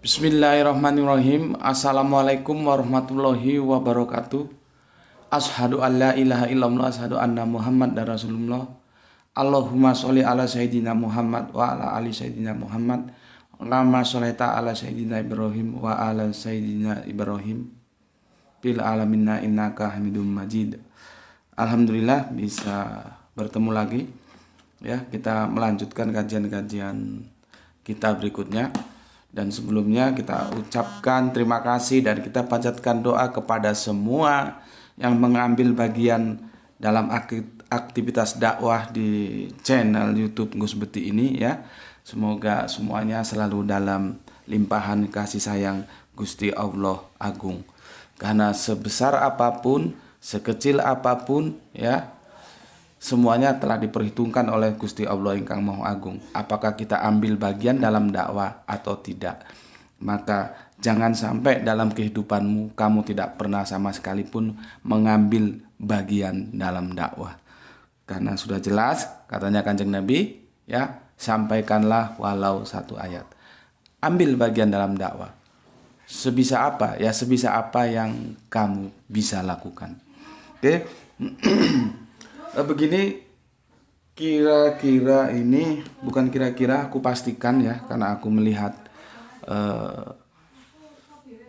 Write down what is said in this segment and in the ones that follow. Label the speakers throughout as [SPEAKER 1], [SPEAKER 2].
[SPEAKER 1] Bismillahirrahmanirrahim. Assalamualaikum warahmatullahi wabarakatuh. Ashadu an la ilaha illallah, ashadu anna Muhammad dan Rasulullah. Allahumma sholli ala sayyidina Muhammad wa ala ali sayyidina Muhammad. Allahumma sholli ala sayyidina Ibrahim wa ala sayyidina Ibrahim. Bil alaminna innaka hamidum majid. Alhamdulillah bisa bertemu lagi. Ya, kita melanjutkan kajian-kajian kita berikutnya. Dan sebelumnya kita ucapkan terima kasih dan kita panjatkan doa kepada semua yang mengambil bagian dalam aktivitas dakwah di channel YouTube Gus Beti ini ya. Semoga semuanya selalu dalam limpahan kasih sayang Gusti Allah Agung. Karena sebesar apapun, sekecil apapun ya, semuanya telah diperhitungkan oleh Gusti Allah Ingkang Maha Agung. Apakah kita ambil bagian dalam dakwah atau tidak? Maka jangan sampai dalam kehidupanmu kamu tidak pernah sama sekali pun mengambil bagian dalam dakwah. Karena sudah jelas katanya Kanjeng Nabi ya, sampaikanlah walau satu ayat. Ambil bagian dalam dakwah. Sebisa apa? Ya sebisa apa yang kamu bisa lakukan. Oke. Begini, kira-kira ini bukan kira-kira, aku pastikan ya, karena aku melihat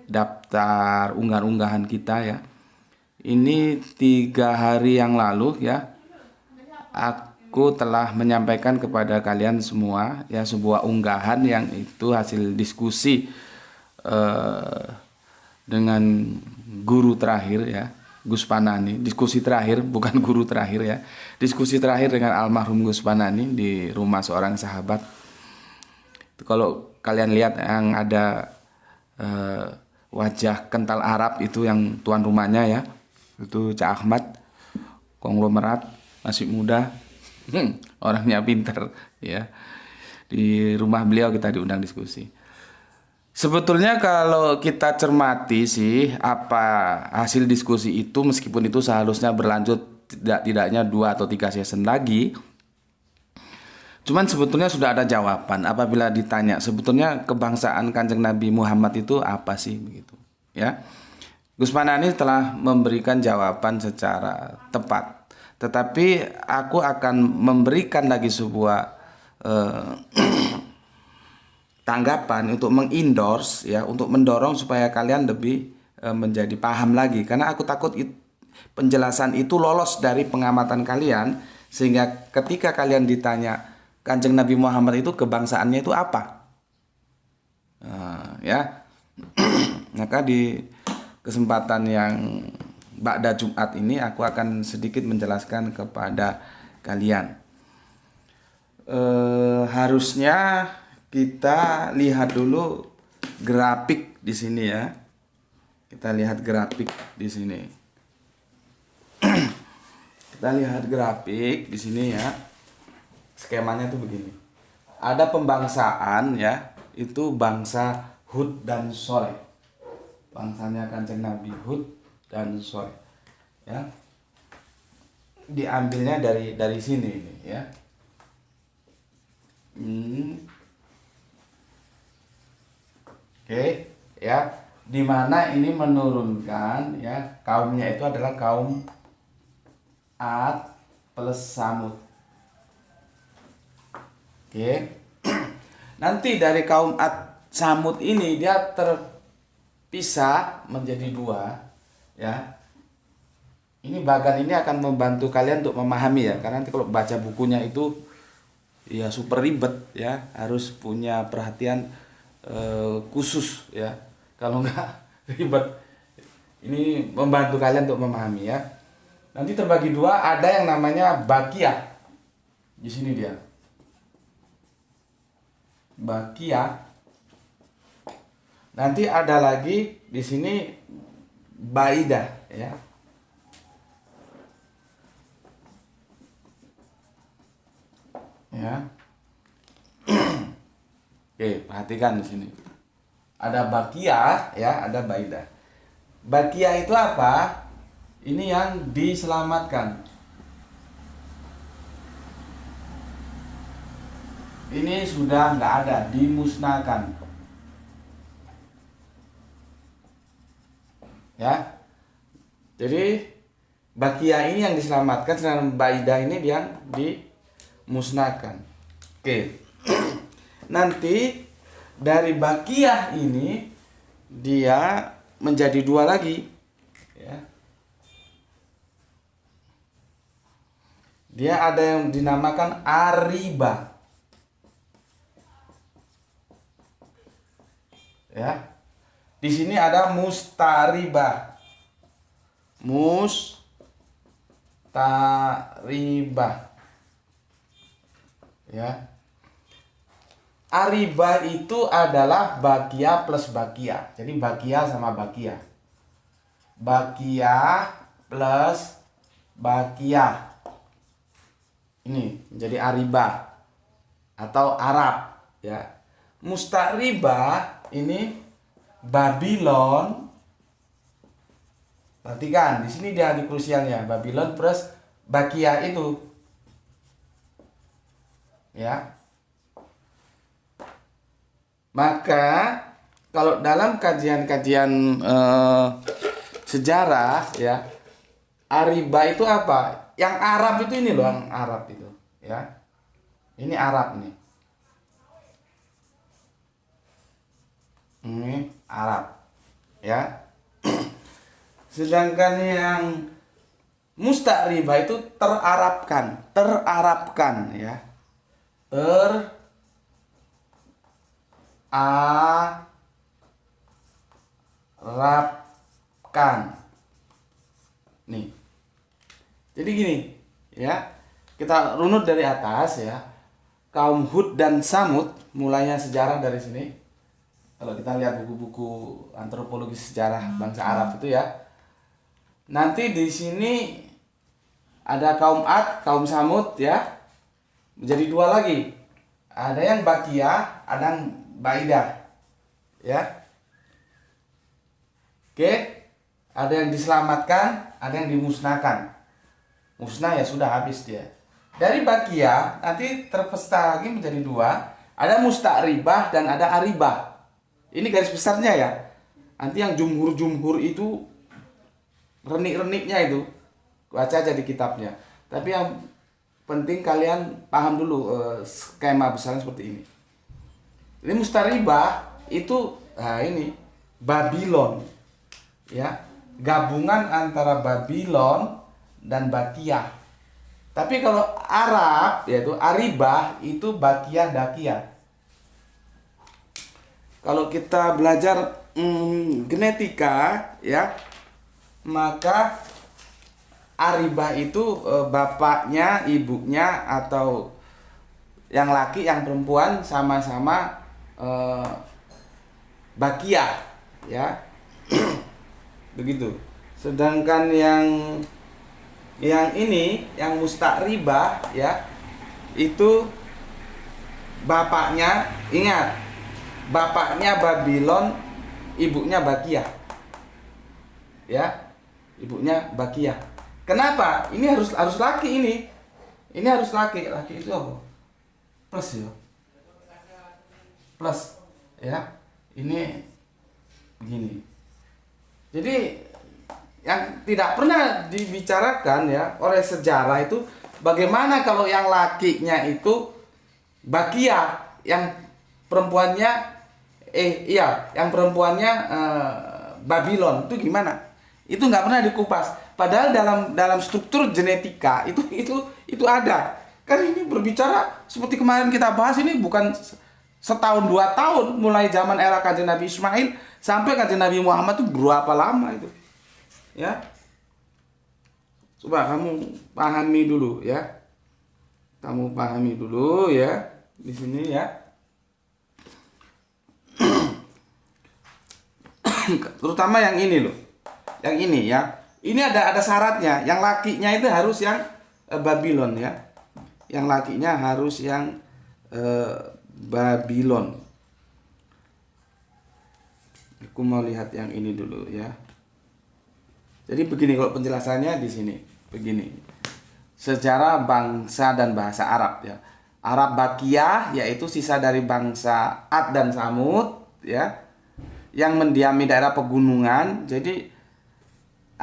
[SPEAKER 1] daftar unggahan-unggahan kita ya. Ini 3 hari yang lalu ya, aku telah menyampaikan kepada kalian semua ya sebuah unggahan yang itu hasil diskusi dengan guru terakhir ya, Gus Panani. Diskusi terakhir, bukan guru terakhir ya. Diskusi terakhir dengan almarhum Gus Panani di rumah seorang sahabat. Kalau kalian lihat yang ada wajah kental Arab itu yang tuan rumahnya ya, itu Cak Ahmad, konglomerat, masih muda, orangnya pintar ya. Di rumah beliau kita diundang diskusi. Sebetulnya kalau kita cermati sih apa hasil diskusi itu, meskipun itu seharusnya berlanjut tidaknya 2 atau 3 season lagi. Cuman sebetulnya sudah ada jawaban apabila ditanya sebetulnya kebangsaan Kanjeng Nabi Muhammad itu apa sih begitu. Ya. Gus Panani telah memberikan jawaban secara tepat. Tetapi aku akan memberikan lagi sebuah tanggapan untuk mengendorse ya, untuk mendorong supaya kalian lebih menjadi paham lagi, karena aku takut penjelasan itu lolos dari pengamatan kalian sehingga ketika kalian ditanya Kanjeng Nabi Muhammad itu kebangsaannya itu apa ya. Maka di kesempatan yang ba'da Jumat ini aku akan sedikit menjelaskan kepada kalian. Harusnya kita lihat dulu grafik di sini ya. Kita lihat grafik di sini. Kita lihat grafik di sini ya. Skemanya tuh begini. Ada pembangsaan ya, itu bangsa Hud dan Sholeh. Bangsanya Kanjeng Nabi Hud dan Sholeh. Ya. Diambilnya dari sini ini ya. Oke, ya, dimana ini menurunkan ya kaumnya itu adalah kaum Ad plus Samud. Oke, nanti dari kaum Ad Samud ini dia terpisah menjadi 2 ya. Ini bagan ini akan membantu kalian untuk memahami ya, karena nanti kalau baca bukunya itu ya super ribet ya, harus punya perhatian khusus ya, kalau enggak ribet. Ini membantu kalian untuk memahami ya. Nanti terbagi 2, ada yang namanya Bakiyah. Di sini dia. Bakiyah. Nanti ada lagi di sini Baidah ya. Ya. Oke, perhatikan di sini. Ada Bakiyah ya, ada Baidah. Bakiyah itu apa? Ini yang diselamatkan. Ini sudah nggak ada, dimusnahkan. ya. Jadi Bakia ini yang diselamatkan, sedangkan Baidah ini yang dimusnahkan. Oke. Nanti dari Bakia ini dia menjadi dua lagi, ya. Dia ada yang dinamakan Ariba, ya. Di sini ada Mustaribah, ya. Ariba itu adalah Bakia plus Bakia. Jadi Bakia sama Bakia. Bakia plus Bakia. Ini menjadi Ariba atau Arab, ya. Mustaribah ini Babylon. Perhatikan, di sini dia di krusialnya, Babylon plus Bakia itu. Ya. Maka kalau dalam kajian-kajian sejarah, ya, Ariba itu apa? Yang Arab itu ini loh, yang Arab itu, ya. Ini Arab nih. Ini Arab, ya. Sedangkan yang Mustaribah itu terarabkan, ya. Terarabkan. Nih. Jadi gini, ya. Kita runut dari atas, ya. Kaum Hud dan Samud, mulainya sejarah dari sini. Kalau kita lihat buku-buku antropologi sejarah bangsa Arab itu, ya. Nanti di sini ada kaum Ad, kaum Samud, ya. Menjadi dua lagi. Ada yang Bakia, ada yang Baidah, ya. Oke, ada yang diselamatkan, ada yang dimusnahkan. Musnah ya sudah, habis dia. Dari Bakia nanti terpecah lagi menjadi dua. Ada Mustaribah dan ada Aribah. Ini garis besarnya, ya. Nanti yang jumhur itu renik-reniknya itu baca aja di kitabnya. Tapi yang penting kalian paham dulu skema besarnya seperti ini. Ini Mustaribah itu, nah ini Babylon, ya, gabungan antara Babylon dan Bakia. Tapi kalau Arab, yaitu Aribah, itu Bakia Dakia. Kalau kita belajar genetika, ya, maka Aribah itu bapaknya, ibunya, atau yang laki yang perempuan sama-sama Bakia, ya. Begitu. Sedangkan yang ini, yang Mustaribah, ya, itu bapaknya, ingat, bapaknya Babylon, ibunya Bakia, ya, ibunya Bakia. Kenapa? Ini harus laki ini. Ini harus laki. Laki itu apa? Plus, ya. Plus, ya. Ini begini. Jadi yang tidak pernah dibicarakan, ya, oleh sejarah itu bagaimana kalau yang lakinya itu Bakia, yang perempuannya yang perempuannya Babylon, itu gimana? Itu nggak pernah dikupas. Padahal dalam struktur genetika itu ada. Kan ini berbicara seperti kemarin kita bahas, ini bukan setahun 2 tahun, mulai zaman era Kanjeng Nabi Ismail sampai Kanjeng Nabi Muhammad itu berapa lama itu, ya. Coba kamu pahami dulu, ya. Kamu pahami dulu, ya, di sini, ya. Terutama yang ini loh. Yang ini, ya. Ini ada syaratnya. Yang lakinya itu harus yang Babylon, ya. Yang lakinya harus yang Babylon. Aku mau lihat yang ini dulu, ya. Jadi begini kalau penjelasannya di sini. Begini. Sejarah bangsa dan bahasa Arab, ya. Arab Bakiyah yaitu sisa dari bangsa Ad dan Samud, ya, yang mendiami daerah pegunungan. Jadi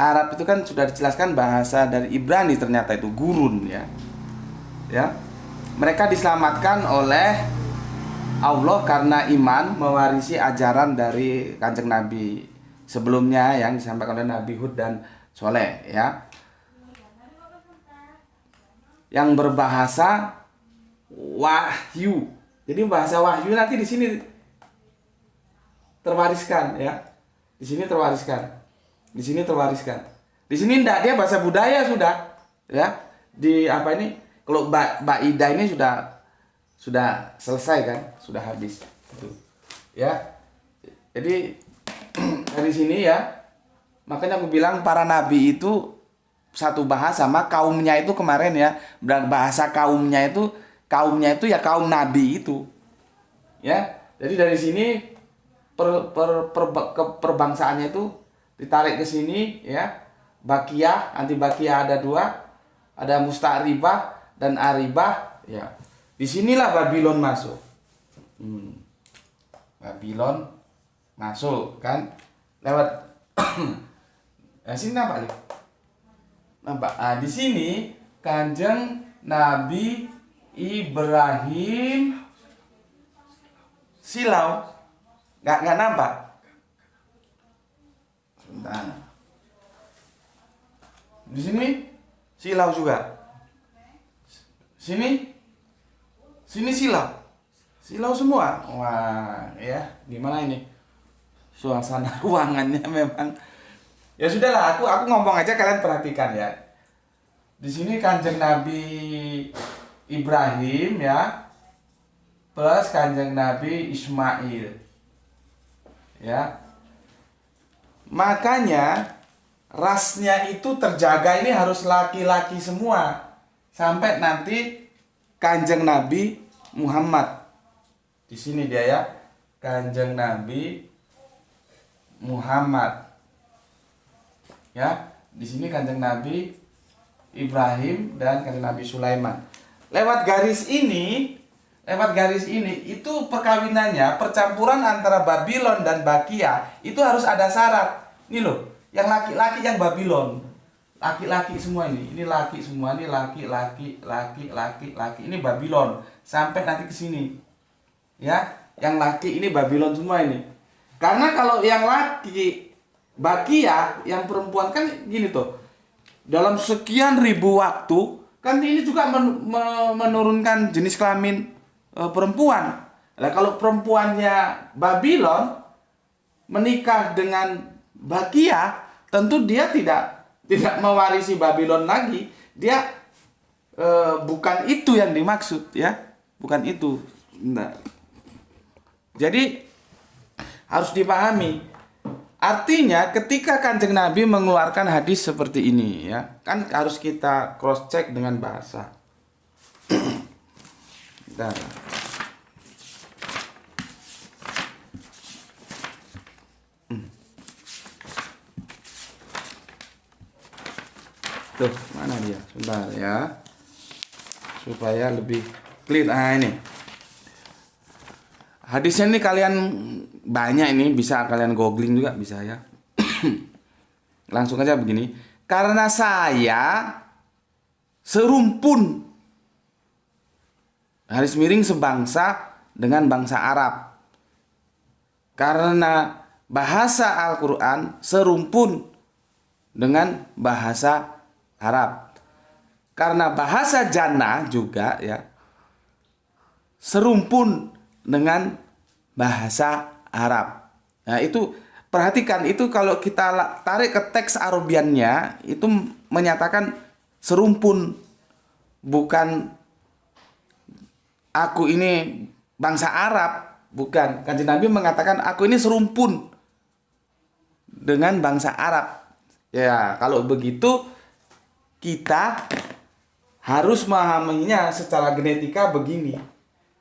[SPEAKER 1] Arab itu kan sudah dijelaskan bahasa dari Ibrani, ternyata itu gurun ya. Ya. Mereka diselamatkan oleh Allah karena iman mewarisi ajaran dari Kanjeng Nabi sebelumnya yang disampaikan oleh Nabi Hud dan Soleh ya. Yang berbahasa wahyu. Jadi bahasa wahyu nanti di sini terwariskan ya. Di sini terwariskan. Di sini terwariskan. Di sini enggak, dia bahasa budaya sudah ya. Di apa ini? Kalau Ida ini sudah selesai kan? Sudah habis. Gitu. Ya. Jadi dari sini ya. Makanya aku bilang para nabi itu satu bahasa, sama kaumnya itu kemarin ya. Bahasa kaumnya itu ya kaum nabi itu. Ya. Jadi dari sini perbangsaannya itu ditarik ke sini ya. Bakiyah, anti bakiyah ada dua, ada musta'ribah dan aribah ya. Disinilah Babylon masuk. Babylon masuk kan lewat nah, sini nampak nih. Nampak. Nah, di sini Kanjeng Nabi Ibrahim silau. Nggak nampak. Sebentar. Di sini silau juga. Sini silau. Silau semua. Wah, ya, gimana ini? Suasana ruangannya memang. Ya sudahlah, aku ngomong aja, kalian perhatikan ya. Di sini Kanjeng Nabi Ibrahim ya, plus Kanjeng Nabi Ismail. Ya. Makanya rasnya itu terjaga, ini harus laki-laki semua. Sampai nanti Kanjeng Nabi Muhammad. Di sini dia ya. Kanjeng Nabi Muhammad. Ya, di sini Kanjeng Nabi Ibrahim dan Kanjeng Nabi Sulaiman. Lewat garis ini itu perkawinannya, percampuran antara Babylon dan Bakia itu harus ada syarat. Ini loh, yang laki-laki yang Babylon. Laki-laki semua ini. Ini laki semua, ini laki. Ini Babylon sampai nanti ke sini. Ya, yang laki ini Babylon semua ini. Karena kalau yang laki Bakia, yang perempuan kan gini tuh. Dalam sekian ribu waktu kan ini juga menurunkan jenis kelamin perempuan. Nah, kalau perempuannya Babylon menikah dengan Bakia, tentu dia tidak mewarisi Babylon lagi. Dia bukan itu yang dimaksud ya, bukan itu. Nah, jadi harus dipahami. Artinya ketika Kanjeng Nabi mengeluarkan hadis seperti ini ya, kan harus kita cross check dengan bahasa. Bentar. Tuh, mana dia? Sebentar ya. Supaya lebih clear. Nah, ini. Hadisnya ini kalian banyak, ini bisa kalian googling juga bisa ya. Langsung aja begini. Karena saya serumpun, garis miring, sebangsa dengan bangsa Arab. Karena bahasa Al-Quran serumpun dengan bahasa Arab. Karena bahasa Jannah juga ya serumpun dengan bahasa Arab. Nah, itu perhatikan, itu kalau kita tarik ke teks Arabiannya itu menyatakan serumpun, bukan aku ini bangsa Arab, bukan. Kanjeng Nabi mengatakan aku ini serumpun dengan bangsa Arab. Ya, kalau begitu kita harus memahaminya secara genetika begini.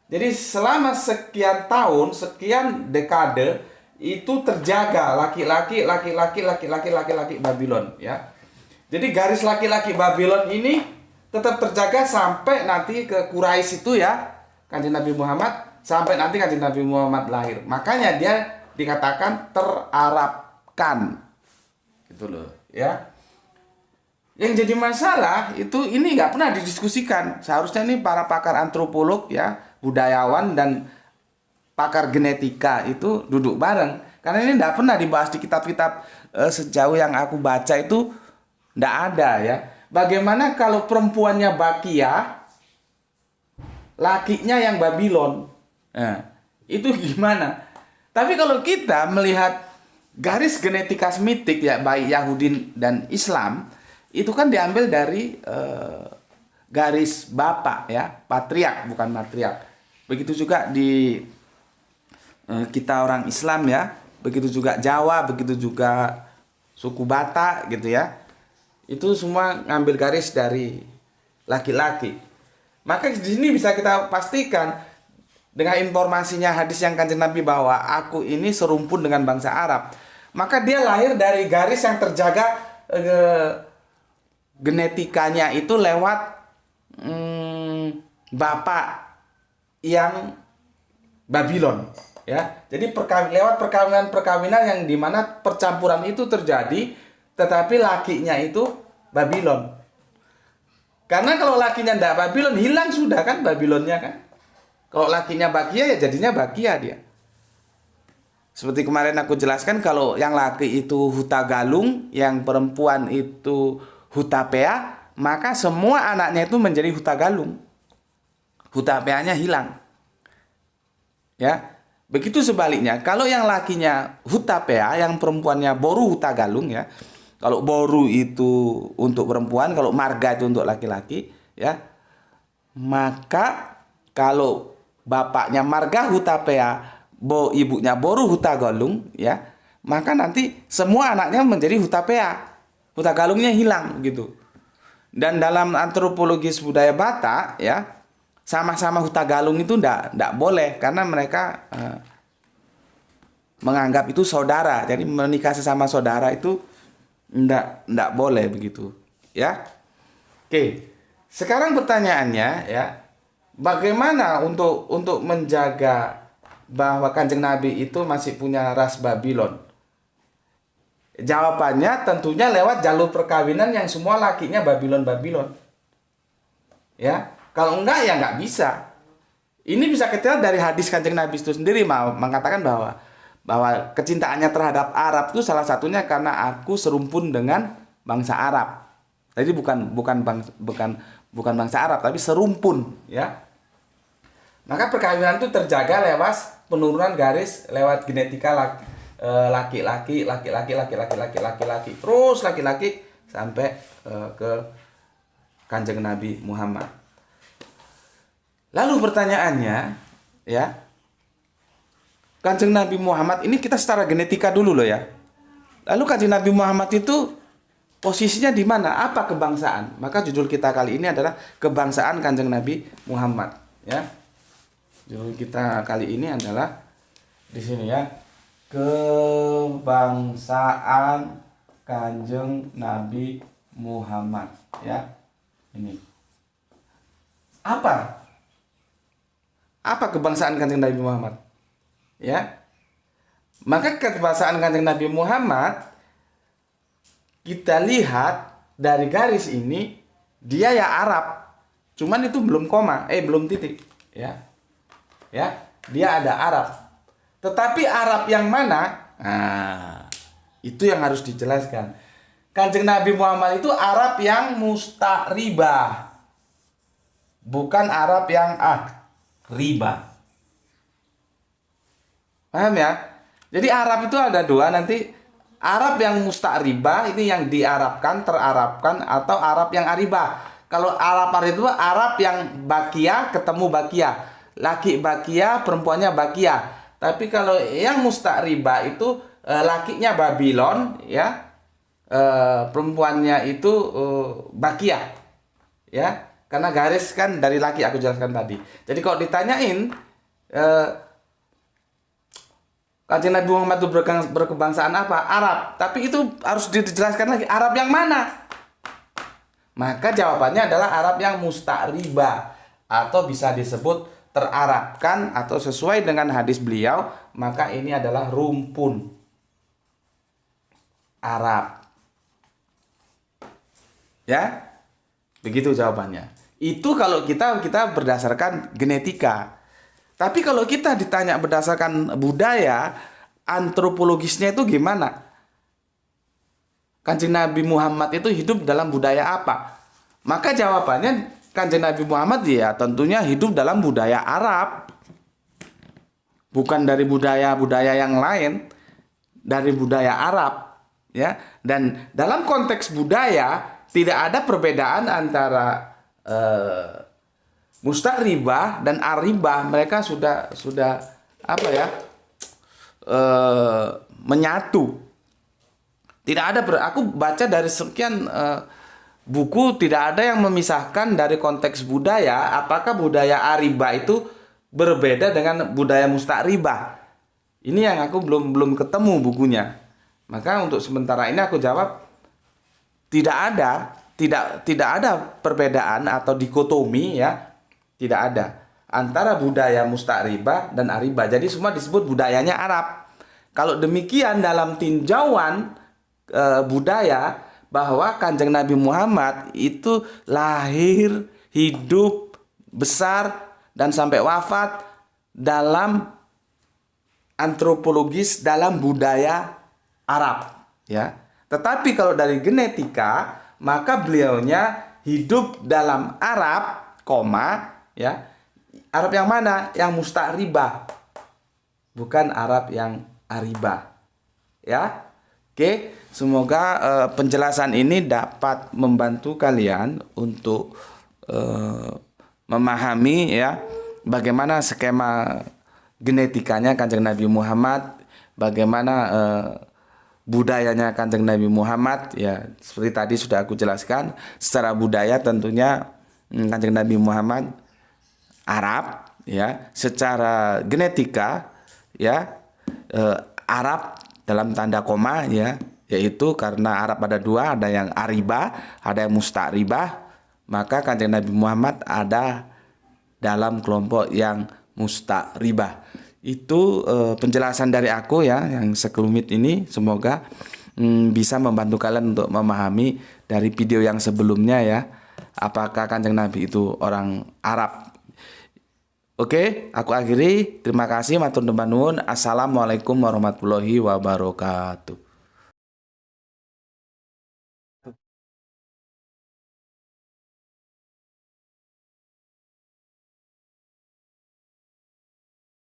[SPEAKER 1] Jadi selama sekian tahun, sekian dekade itu terjaga laki-laki Babylon ya. Jadi garis laki-laki Babylon ini tetap terjaga sampai nanti ke Quraisy itu ya, Kanjeng Nabi Muhammad, sampai nanti Kanjeng Nabi Muhammad lahir. Makanya dia dikatakan terarabkan. Gitu loh, ya. Yang jadi masalah itu ini nggak pernah didiskusikan. Seharusnya ini para pakar antropolog ya, budayawan dan pakar genetika itu duduk bareng. Karena ini nggak pernah dibahas di kitab-kitab, sejauh yang aku baca itu nggak ada ya. Bagaimana kalau perempuannya Bakia, lakinya yang Babylon? Nah, itu gimana? Tapi kalau kita melihat garis genetika semitik ya, baik Yahudi dan Islam, itu kan diambil dari garis bapak ya, patriark bukan matriark. Begitu juga di kita orang Islam ya, begitu juga Jawa, begitu juga suku Batak gitu ya. Itu semua ngambil garis dari laki-laki. Maka di sini bisa kita pastikan dengan informasinya hadis yang Kanjeng Nabi bahwa aku ini serumpun dengan bangsa Arab. Maka dia lahir dari garis yang terjaga genetikanya itu lewat bapak yang Babylon ya. Jadi lewat perkawinan yang dimana percampuran itu terjadi, tetapi lakinya itu Babylon. Karena kalau lakinya ndak Babylon, hilang sudah kan Babylonnya kan. Kalau lakinya Bakia ya jadinya Bakia dia. Seperti kemarin aku jelaskan, kalau yang laki itu Hutagalung, yang perempuan itu Hutapea, maka semua anaknya itu menjadi Hutagalung. Hutapeanya hilang. Ya. Begitu sebaliknya, kalau yang lakinya Hutapea, yang perempuannya Boru Hutagalung ya. Kalau Boru itu untuk perempuan, kalau Marga itu untuk laki-laki, ya. Maka kalau bapaknya Marga Hutapea, ibunya Boru Hutagalung, ya, maka nanti semua anaknya menjadi Hutapea. Hutagalungnya hilang gitu. Dan dalam antropologis budaya Batak ya, sama-sama Hutagalung itu ndak boleh karena mereka menganggap itu saudara. Jadi menikah sesama saudara itu ndak boleh begitu, ya. Oke. Sekarang pertanyaannya ya, bagaimana untuk menjaga bahwa Kanjeng Nabi itu masih punya ras Babylon? Jawabannya tentunya lewat jalur perkawinan yang semua lakinya Babylon. Ya, kalau enggak ya enggak bisa. Ini bisa kita dari hadis Kanjeng Nabi itu sendiri mengatakan bahwa kecintaannya terhadap Arab itu salah satunya karena aku serumpun dengan bangsa Arab. Jadi bukan bangsa Arab tapi serumpun, ya. Maka perkawinan itu terjaga lewat penurunan garis lewat genetika laki-laki terus laki-laki sampai ke Kanjeng Nabi Muhammad. Lalu pertanyaannya ya, Kanjeng Nabi Muhammad ini kita secara genetika dulu loh ya. Lalu Kanjeng Nabi Muhammad itu posisinya di mana? Apa kebangsaan? Maka judul kita kali ini adalah kebangsaan Kanjeng Nabi Muhammad ya. Judul kita kali ini adalah di sini ya, kebangsaan Kanjeng Nabi Muhammad ya. Ini apa kebangsaan Kanjeng Nabi Muhammad ya? Maka kebangsaan Kanjeng Nabi Muhammad kita lihat dari garis ini, dia ya Arab, cuman itu belum koma, belum titik ya. Ya, dia ada Arab. Tetapi Arab yang mana? Nah, itu yang harus dijelaskan. Kanjeng Nabi Muhammad itu Arab yang musta'ribah, bukan Arab yang riba. Paham ya? Jadi Arab itu ada dua nanti. Arab yang musta'ribah ini yang diarabkan, terarabkan, atau Arab yang aribah. Kalau Arab itu Arab yang bakia ketemu bakia. Laki bakia, perempuannya bakia. Tapi kalau yang musta'ribah itu lakinya Babylon ya, perempuannya itu bakia. Ya, karena garis kan dari laki aku jelaskan tadi. Jadi kalau ditanyain Kanjeng Nabi Muhammad itu berkebangsaan apa? Arab. Tapi itu harus dijelaskan lagi, Arab yang mana? Maka jawabannya adalah Arab yang musta'ribah, atau bisa disebut terarabkan, atau sesuai dengan hadis beliau, maka ini adalah rumpun Arab. Ya, begitu jawabannya. Itu kalau kita berdasarkan genetika. Tapi kalau kita ditanya berdasarkan budaya, antropologisnya itu gimana? Kanjeng Nabi Muhammad itu hidup dalam budaya apa? Maka jawabannya Kanjeng Nabi Muhammad ya tentunya hidup dalam budaya Arab. Bukan dari budaya-budaya yang lain, dari budaya Arab, ya. Dan dalam konteks budaya tidak ada perbedaan antara musta'ribah dan aribah. Mereka sudah apa ya? Menyatu. Tidak ada aku baca dari sekian buku tidak ada yang memisahkan dari konteks budaya apakah budaya aribah itu berbeda dengan budaya musta'ribah. Ini yang aku belum ketemu bukunya. Maka untuk sementara ini aku jawab tidak ada perbedaan atau dikotomi ya. Tidak ada antara budaya musta'ribah dan aribah. Jadi semua disebut budayanya Arab. Kalau demikian dalam tinjauan budaya bahwa Kanjeng Nabi Muhammad itu lahir, hidup, besar dan sampai wafat dalam antropologis dalam budaya Arab, ya. Tetapi kalau dari genetika, maka beliaunya hidup dalam Arab, ya. Arab yang mana? Yang musta'ribah. Bukan Arab yang aribah. Ya. Oke, semoga penjelasan ini dapat membantu kalian untuk memahami ya bagaimana skema genetikanya Kanjeng Nabi Muhammad, bagaimana budayanya Kanjeng Nabi Muhammad ya seperti tadi sudah aku jelaskan. Secara budaya tentunya Kanjeng Nabi Muhammad Arab ya, secara genetika ya Arab dalam tanda koma ya, yaitu karena Arab ada dua, ada yang aribah, ada yang musta'ribah, maka Kanjeng Nabi Muhammad ada dalam kelompok yang musta'ribah. Itu penjelasan dari aku ya yang sekelumit ini, semoga bisa membantu kalian untuk memahami dari video yang sebelumnya ya, apakah Kanjeng Nabi itu orang Arab. Oke, aku akhiri. Terima kasih matur nuwun. Assalamualaikum warahmatullahi wabarakatuh.